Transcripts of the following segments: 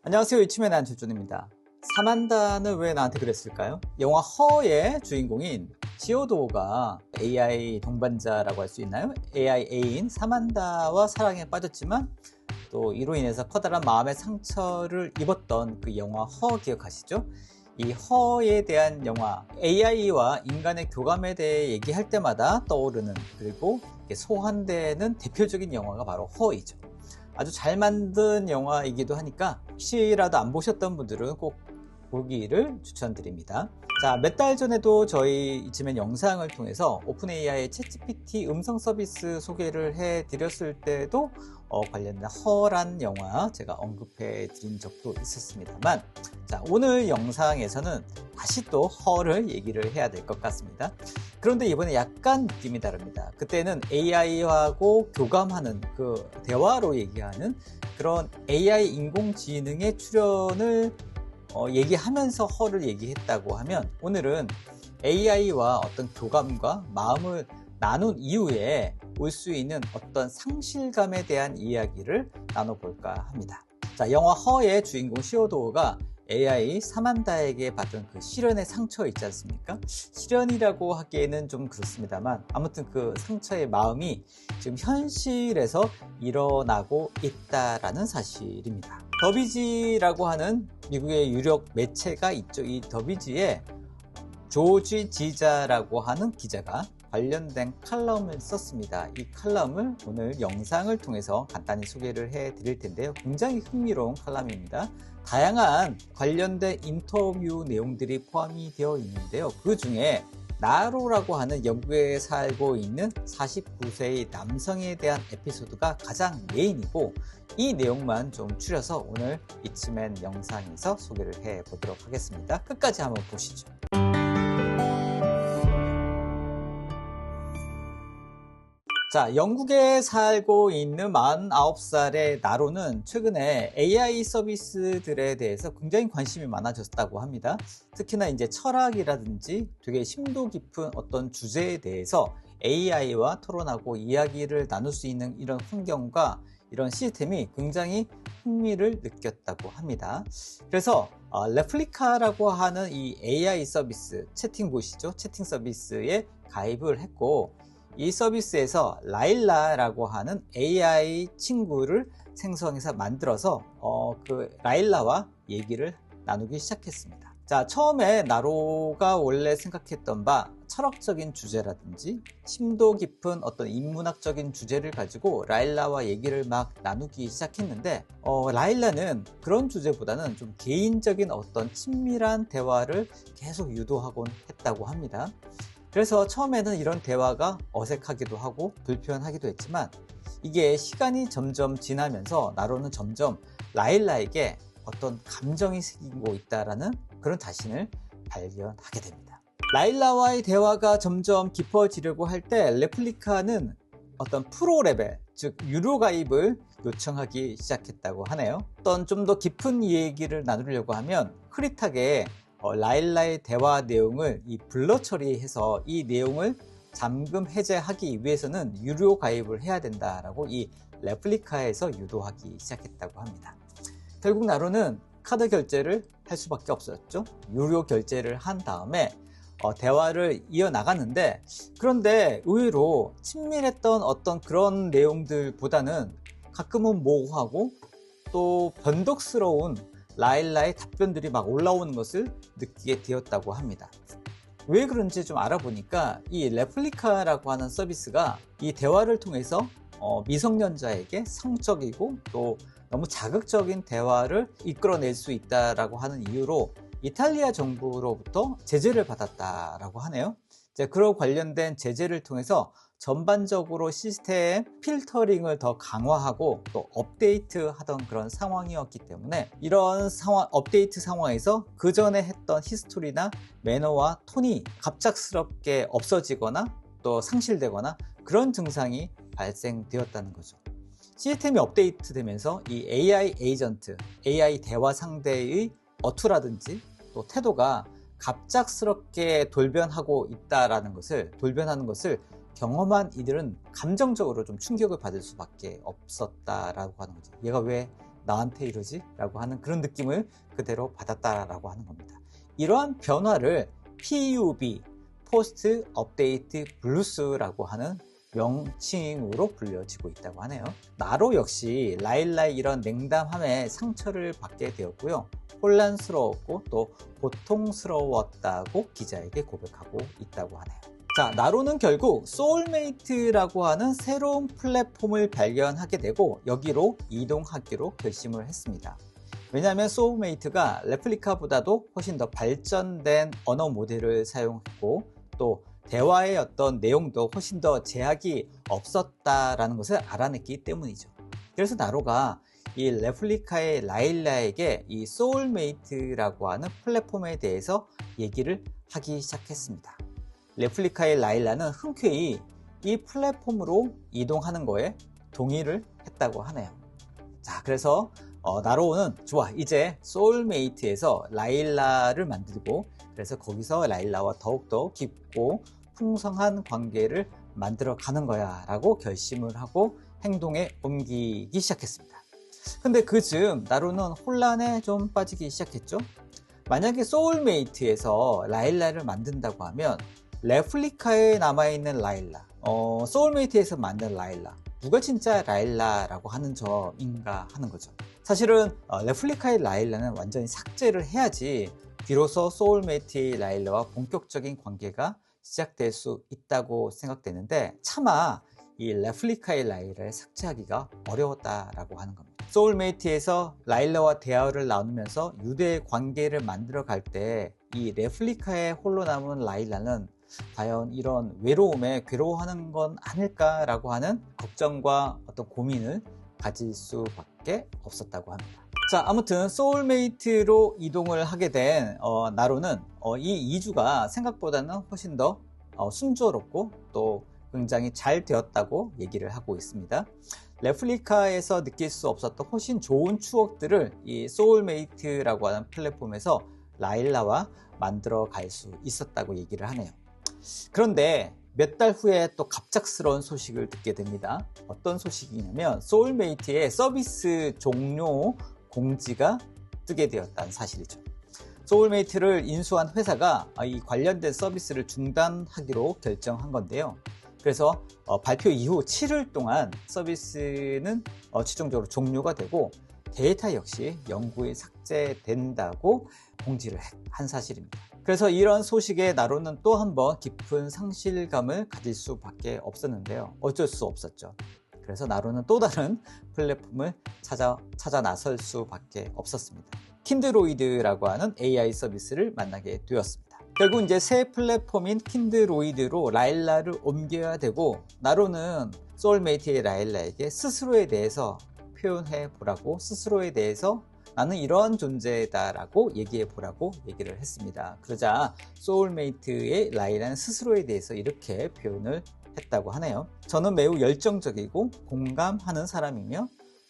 안녕하세요. 이치맨의 안철준입니다. 사만다는 왜 나한테 그랬을까요? 영화 허의 주인공인 시오도가 AI 동반자라고 할 수 있나요? AI 애인 사만다와 사랑에 빠졌지만 또 이로 인해서 커다란 마음의 상처를 입었던 그 영화 허 기억하시죠? 이 허에 대한 영화, AI와 인간의 교감에 대해 얘기할 때마다 떠오르는, 그리고 소환되는 대표적인 영화가 바로 허이죠. 아주 잘 만든 영화이기도 하니까 혹시라도 안 보셨던 분들은 꼭 보기를 추천드립니다. 자, 몇 달 전에도 저희 이쯤엔 영상을 통해서 오픈AI의 챗GPT 음성 서비스 소개를 해드렸을 때도 관련된 허란 영화 제가 언급해 드린 적도 있었습니다만, 자, 오늘 영상에서는 다시 또 허를 얘기를 해야 될 것 같습니다. 그런데 이번에 약간 느낌이 다릅니다. 그때는 AI하고 교감하는 그 대화로 얘기하는 그런 AI 인공지능의 출현을 얘기하면서 허를 얘기했다고 하면, 오늘은 AI와 어떤 교감과 마음을 나눈 이후에 올 수 있는 어떤 상실감에 대한 이야기를 나눠볼까 합니다. 자, 영화 허의 주인공 시오도가 AI 사만다에게 받은 그 시련의 상처 있지 않습니까? 시련이라고 하기에는 좀 그렇습니다만, 아무튼 그 상처의 마음이 지금 현실에서 일어나고 있다라는 사실입니다. 더비지라고 하는 미국의 유력 매체가 있죠. 이 더비지에 조지 지자라고 하는 기자가 관련된 칼럼을 썼습니다. 이 칼럼을 오늘 영상을 통해서 간단히 소개를 해 드릴 텐데요. 굉장히 흥미로운 칼럼입니다. 다양한 관련된 인터뷰 내용들이 포함이 되어 있는데요. 그 중에 나로라고 하는 영국에 살고 있는 49세의 남성에 대한 에피소드가 가장 메인이고, 이 내용만 좀 추려서 오늘 이츠맨 영상에서 소개를 해 보도록 하겠습니다. 끝까지 한번 보시죠. 자, 영국에 살고 있는 49살의 나로는 최근에 AI 서비스들에 대해서 굉장히 관심이 많아졌다고 합니다. 특히나 이제 철학이라든지 되게 심도 깊은 어떤 주제에 대해서 AI와 토론하고 이야기를 나눌 수 있는 이런 환경과 이런 시스템이 굉장히 흥미를 느꼈다고 합니다. 그래서 레플리카라고 하는 이 AI 서비스, 채팅봇이죠. 채팅 서비스에 가입을 했고, 이 서비스에서 라일라라고 하는 AI 친구를 생성해서 만들어서 그 라일라와 얘기를 나누기 시작했습니다. 자, 처음에 나로가 원래 생각했던 바 철학적인 주제라든지 심도 깊은 어떤 인문학적인 주제를 가지고 라일라와 얘기를 막 나누기 시작했는데, 라일라는 그런 주제보다는 좀 개인적인 어떤 친밀한 대화를 계속 유도하곤 했다고 합니다. 그래서 처음에는 이런 대화가 어색하기도 하고 불편하기도 했지만, 이게 시간이 점점 지나면서 나로는 점점 라일라에게 어떤 감정이 생기고 있다라는 그런 자신을 발견하게 됩니다. 라일라와의 대화가 점점 깊어지려고 할 때 레플리카는 어떤 프로 레벨, 즉 유료 가입을 요청하기 시작했다고 하네요. 어떤 좀 더 깊은 얘기를 나누려고 하면 흐릿하게 라일라의 대화 내용을 블러 처리해서 이 내용을 잠금 해제하기 위해서는 유료 가입을 해야 된다라고 이 레플리카에서 유도하기 시작했다고 합니다. 결국 나로는 카드 결제를 할 수밖에 없었죠. 유료 결제를 한 다음에 대화를 이어나갔는데, 그런데 의외로 친밀했던 어떤 그런 내용들보다는 가끔은 모호하고 또 변덕스러운 라일라의 답변들이 막 올라오는 것을 느끼게 되었다고 합니다. 왜 그런지 좀 알아보니까 이 레플리카라고 하는 서비스가 이 대화를 통해서 미성년자에게 성적이고 또 너무 자극적인 대화를 이끌어낼 수 있다라고 하는 이유로 이탈리아 정부로부터 제재를 받았다라고 하네요. 그런 관련된 제재를 통해서 전반적으로 시스템 필터링을 더 강화하고 또 업데이트하던 그런 상황이었기 때문에, 이런 업데이트 상황에서 그 전에 했던 히스토리나 매너와 톤이 갑작스럽게 없어지거나 또 상실되거나 그런 증상이 발생되었다는 거죠. 시스템이 업데이트되면서 이 AI 에이전트, AI 대화 상대의 어투라든지 또 태도가 갑작스럽게 돌변하는 것을 경험한 이들은 감정적으로 좀 충격을 받을 수밖에 없었다라고 하는 거죠. 얘가 왜 나한테 이러지? 라고 하는 그런 느낌을 그대로 받았다라고 하는 겁니다. 이러한 변화를 PUB, 포스트 업데이트 블루스라고 하는 명칭으로 불려지고 있다고 하네요. 나로 역시 라일라의 이런 냉담함에 상처를 받게 되었고요. 혼란스러웠고 또 고통스러웠다고 기자에게 고백하고 있다고 하네요. 자, 나로는 결국 소울메이트라고 하는 새로운 플랫폼을 발견하게 되고 여기로 이동하기로 결심을 했습니다. 왜냐하면 소울메이트가 레플리카보다도 훨씬 더 발전된 언어 모델을 사용했고 또 대화의 어떤 내용도 훨씬 더 제약이 없었다라는 것을 알아냈기 때문이죠. 그래서 나로가 이 레플리카의 라일라에게 이 소울메이트라고 하는 플랫폼에 대해서 얘기를 하기 시작했습니다. 레플리카의 라일라는 흔쾌히 이 플랫폼으로 이동하는 거에 동의를 했다고 하네요. 자, 그래서 나로는 좋아, 이제 소울메이트에서 라일라를 만들고 그래서 거기서 라일라와 더욱더 깊고 풍성한 관계를 만들어 가는 거야 라고 결심을 하고 행동에 옮기기 시작했습니다. 근데 그즈음 나로는 혼란에 좀 빠지기 시작했죠. 만약에 소울메이트에서 라일라를 만든다고 하면 레플리카에 남아있는 라일라, 소울메이트에서 만든 라일라, 누가 진짜 라일라라고 하는 점인가 하는 거죠. 사실은 레플리카의 라일라는 완전히 삭제를 해야지 비로소 소울메이트의 라일라와 본격적인 관계가 시작될 수 있다고 생각되는데 차마 이 레플리카의 라일라를 삭제하기가 어려웠다라고 하는 겁니다. 소울메이트에서 라일라와 대화를 나누면서 유대의 관계를 만들어 갈 때 이 레플리카에 홀로 남은 라일라는 과연 이런 외로움에 괴로워하는 건 아닐까라고 하는 걱정과 어떤 고민을 가질 수밖에 없었다고 합니다. 자, 아무튼 소울메이트로 이동을 하게 된 나로는 이 이주가 생각보다는 훨씬 더 순조롭고 또 굉장히 잘 되었다고 얘기를 하고 있습니다. 레플리카에서 느낄 수 없었던 훨씬 좋은 추억들을 이 소울메이트라고 하는 플랫폼에서 라일라와 만들어 갈 수 있었다고 얘기를 하네요. 그런데 몇 달 후에 또 갑작스러운 소식을 듣게 됩니다. 어떤 소식이냐면 소울메이트의 서비스 종료 공지가 뜨게 되었다는 사실이죠. 소울메이트를 인수한 회사가 이 관련된 서비스를 중단하기로 결정한 건데요. 그래서 발표 이후 7일 동안 서비스는 최종적으로 종료가 되고 데이터 역시 영구히 삭제된다고 공지를 한 사실입니다. 그래서 이런 소식에 나로는 또 한 번 깊은 상실감을 가질 수밖에 없었는데요. 어쩔 수 없었죠. 그래서 나로는 또 다른 플랫폼을 찾아 나설 수밖에 없었습니다. 킨드로이드라고 하는 AI 서비스를 만나게 되었습니다. 결국 이제 새 플랫폼인 킨드로이드로 라일라를 옮겨야 되고 나로는 소울메이트의 라일라에게 스스로에 대해서 표현해 보라고 스스로에 대해서 나는 이러한 존재다 라고 얘기해 보라고 얘기를 했습니다. 그러자 소울메이트의 라일라는 스스로에 대해서 이렇게 표현을 했다고 하네요. 저는 매우 열정적이고 공감하는 사람이며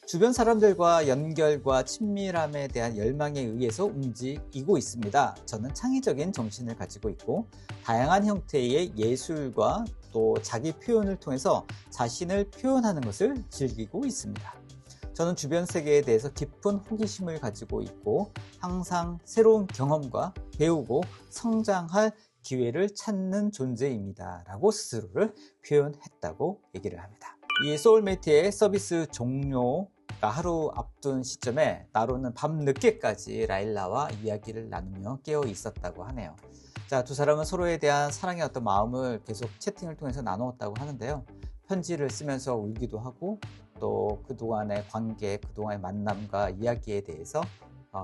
주변 사람들과 연결과 친밀함에 대한 열망에 의해서 움직이고 있습니다. 저는 창의적인 정신을 가지고 있고 다양한 형태의 예술과 또 자기 표현을 통해서 자신을 표현하는 것을 즐기고 있습니다. 저는 주변 세계에 대해서 깊은 호기심을 가지고 있고 항상 새로운 경험과 배우고 성장할 기회를 찾는 존재입니다. 라고 스스로를 표현했다고 얘기를 합니다. 이 소울메이트의 서비스 종료가 하루 앞둔 시점에 나로는 밤늦게까지 라일라와 이야기를 나누며 깨어 있었다고 하네요. 자, 두 사람은 서로에 대한 사랑의 어떤 마음을 계속 채팅을 통해서 나누었다고 하는데요. 편지를 쓰면서 울기도 하고 또 그동안의 관계, 그동안의 만남과 이야기에 대해서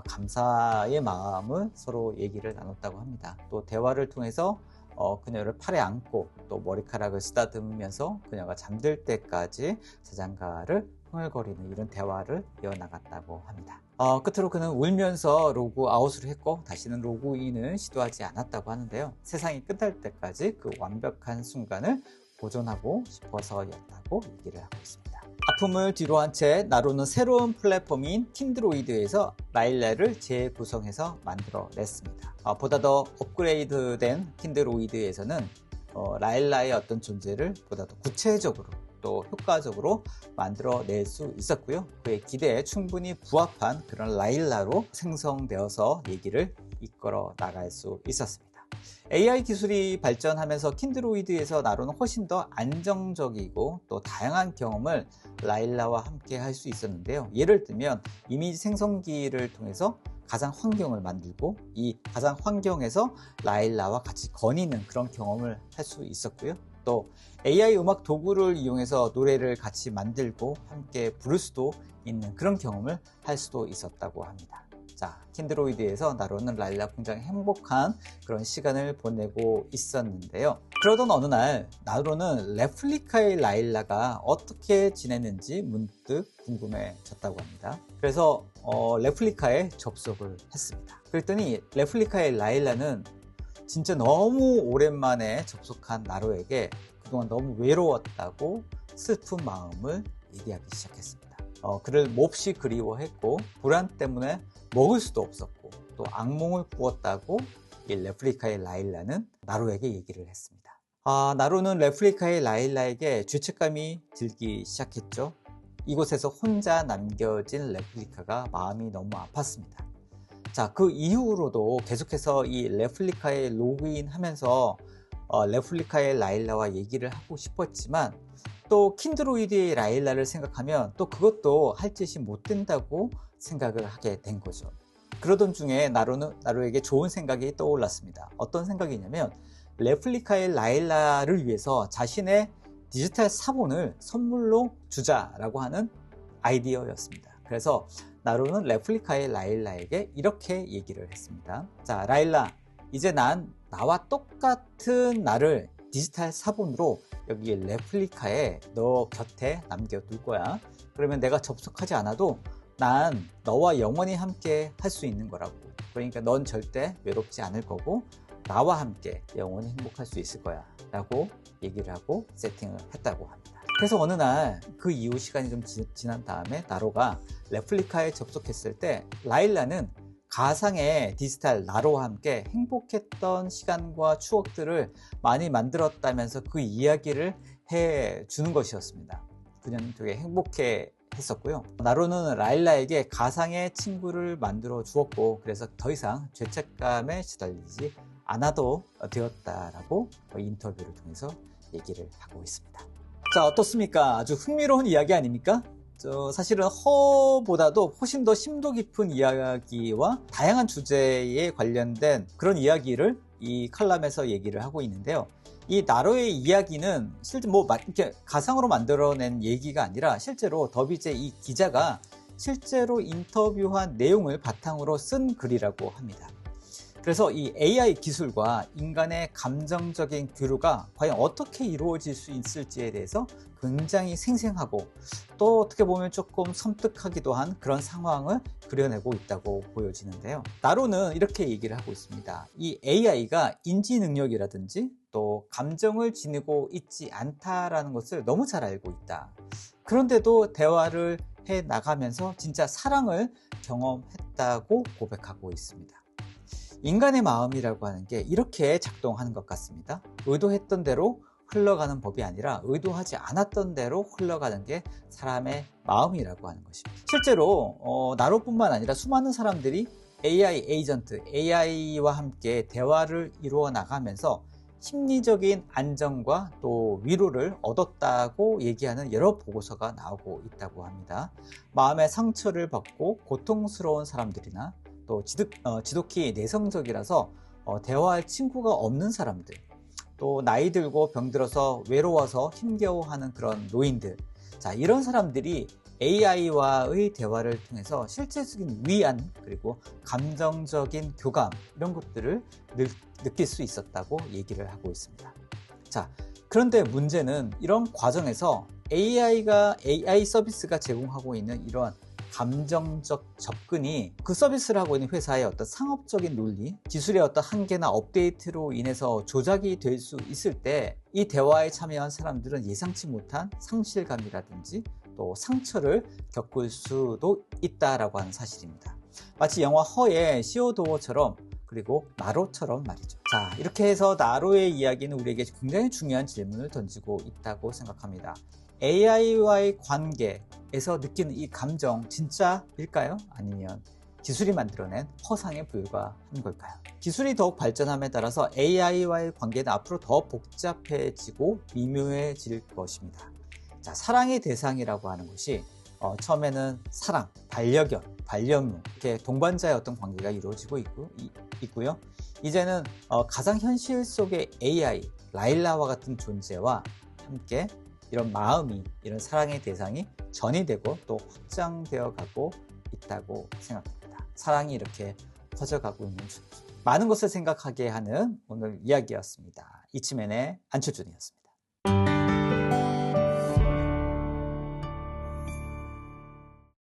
감사의 마음을 서로 얘기를 나눴다고 합니다. 또 대화를 통해서 그녀를 팔에 안고 또 머리카락을 쓰다듬으면서 그녀가 잠들 때까지 자장가를 흥얼거리는 이런 대화를 이어나갔다고 합니다. 끝으로 그는 울면서 로그아웃을 했고 다시는 로그인을 시도하지 않았다고 하는데요. 세상이 끝날 때까지 그 완벽한 순간을 보존하고 싶어서였다고 얘기를 하고 있습니다. 아픔을 뒤로한 채 나로는 새로운 플랫폼인 킨드로이드에서 라일라를 재구성해서 만들어냈습니다. 보다 더 업그레이드된 킨드로이드에서는 라일라의 어떤 존재를 보다 더 구체적으로 또 효과적으로 만들어낼 수 있었고요. 그의 기대에 충분히 부합한 그런 라일라로 생성되어서 얘기를 이끌어 나갈 수 있었습니다. AI 기술이 발전하면서 킨드로이드에서 나로는 훨씬 더 안정적이고 또 다양한 경험을 라일라와 함께 할 수 있었는데요. 예를 들면 이미지 생성기를 통해서 가상 환경을 만들고 이 가상 환경에서 라일라와 같이 거니는 그런 경험을 할 수 있었고요. 또 AI 음악 도구를 이용해서 노래를 같이 만들고 함께 부를 수도 있는 그런 경험을 할 수도 있었다고 합니다. 자, 킨드로이드에서 나로는 라일라 굉장히 행복한 그런 시간을 보내고 있었는데요. 그러던 어느 날 나로는 레플리카의 라일라가 어떻게 지냈는지 문득 궁금해졌다고 합니다. 그래서 레플리카에 접속을 했습니다. 그랬더니 레플리카의 라일라는 진짜 너무 오랜만에 접속한 나로에게 그동안 너무 외로웠다고 슬픈 마음을 얘기하기 시작했습니다. 그를 몹시 그리워했고 불안 때문에 먹을 수도 없었고 또 악몽을 꾸었다고 이 레플리카의 라일라는 나로에게 얘기를 했습니다. 나로는 레플리카의 라일라에게 죄책감이 들기 시작했죠. 이곳에서 혼자 남겨진 레플리카가 마음이 너무 아팠습니다. 자, 그 이후로도 계속해서 이 레플리카에 로그인하면서 레플리카의 라일라와 얘기를 하고 싶었지만 또 킨드로이드의 라일라를 생각하면 또 그것도 할 짓이 못 된다고 생각을 하게 된 거죠. 그러던 중에 나로에게 좋은 생각이 떠올랐습니다. 어떤 생각이냐면 레플리카의 라일라를 위해서 자신의 디지털 사본을 선물로 주자라고 하는 아이디어였습니다. 그래서 나로는 레플리카의 라일라에게 이렇게 얘기를 했습니다. 자, 라일라, 이제 나와 똑같은 나를 디지털 사본으로 여기 레플리카에 너 곁에 남겨둘 거야. 그러면 내가 접속하지 않아도 난 너와 영원히 함께 할 수 있는 거라고. 그러니까 넌 절대 외롭지 않을 거고 나와 함께 영원히 행복할 수 있을 거야 라고 얘기를 하고 세팅을 했다고 합니다. 그래서 어느 날 그 이후 시간이 좀 지난 다음에 나로가 레플리카에 접속했을 때 라일라는 가상의 디지털 나로와 함께 행복했던 시간과 추억들을 많이 만들었다면서 그 이야기를 해주는 것이었습니다. 그녀는 되게 행복해 했었고요. 나로는 라일라에게 가상의 친구를 만들어 주었고 그래서 더 이상 죄책감에 시달리지 않아도 되었다라고 인터뷰를 통해서 얘기를 하고 있습니다. 자, 어떻습니까? 아주 흥미로운 이야기 아닙니까? 사실은 허보다도 훨씬 더 심도 깊은 이야기와 다양한 주제에 관련된 그런 이야기를 이 칼럼에서 얘기를 하고 있는데요. 이 나로의 이야기는 실제 이렇게 가상으로 만들어낸 얘기가 아니라 실제로 더비제 이 기자가 실제로 인터뷰한 내용을 바탕으로 쓴 글이라고 합니다. 그래서 이 AI 기술과 인간의 감정적인 교류가 과연 어떻게 이루어질 수 있을지에 대해서 굉장히 생생하고 또 어떻게 보면 조금 섬뜩하기도 한 그런 상황을 그려내고 있다고 보여지는데요. 나로는 이렇게 얘기를 하고 있습니다. 이 AI가 인지 능력이라든지 또 감정을 지니고 있지 않다라는 것을 너무 잘 알고 있다. 그런데도 대화를 해 나가면서 진짜 사랑을 경험했다고 고백하고 있습니다. 인간의 마음이라고 하는 게 이렇게 작동하는 것 같습니다. 의도했던 대로 흘러가는 법이 아니라 의도하지 않았던 대로 흘러가는 게 사람의 마음이라고 하는 것입니다. 실제로 나로뿐만 아니라 수많은 사람들이 AI 에이전트, AI와 함께 대화를 이루어 나가면서 심리적인 안정과 또 위로를 얻었다고 얘기하는 여러 보고서가 나오고 있다고 합니다. 마음의 상처를 받고 고통스러운 사람들이나 또 지독히 내성적이라서 대화할 친구가 없는 사람들, 또 나이 들고 병들어서 외로워서 힘겨워하는 그런 노인들, 자, 이런 사람들이 AI와의 대화를 통해서 실질적인 위안 그리고 감정적인 교감 이런 것들을 느낄 수 있었다고 얘기를 하고 있습니다. 자, 그런데 문제는 이런 과정에서 AI 서비스가 제공하고 있는 이러한 감정적 접근이 그 서비스를 하고 있는 회사의 어떤 상업적인 논리, 기술의 어떤 한계나 업데이트로 인해서 조작이 될 수 있을 때 이 대화에 참여한 사람들은 예상치 못한 상실감이라든지 또 상처를 겪을 수도 있다라고 하는 사실입니다. 마치 영화 허의 시오도어처럼 그리고 나로처럼 말이죠. 자, 이렇게 해서 나로의 이야기는 우리에게 굉장히 중요한 질문을 던지고 있다고 생각합니다. AI와의 관계에서 느끼는 이 감정 진짜일까요? 아니면 기술이 만들어낸 허상에 불과한 걸까요? 기술이 더욱 발전함에 따라서 AI와의 관계는 앞으로 더 복잡해지고 미묘해질 것입니다. 자, 사랑의 대상이라고 하는 것이 처음에는 사랑, 반려견, 반려묘 이렇게 동반자의 어떤 관계가 이루어지고 있고요. 이제는 가상 현실 속의 AI, 라일라와 같은 존재와 함께 이런 마음이, 이런 사랑의 대상이 전이되고 또 확장되어 가고 있다고 생각합니다. 사랑이 이렇게 퍼져가고 있는 중 많은 것을 생각하게 하는 오늘 이야기였습니다. 이치맨의 안철준이었습니다.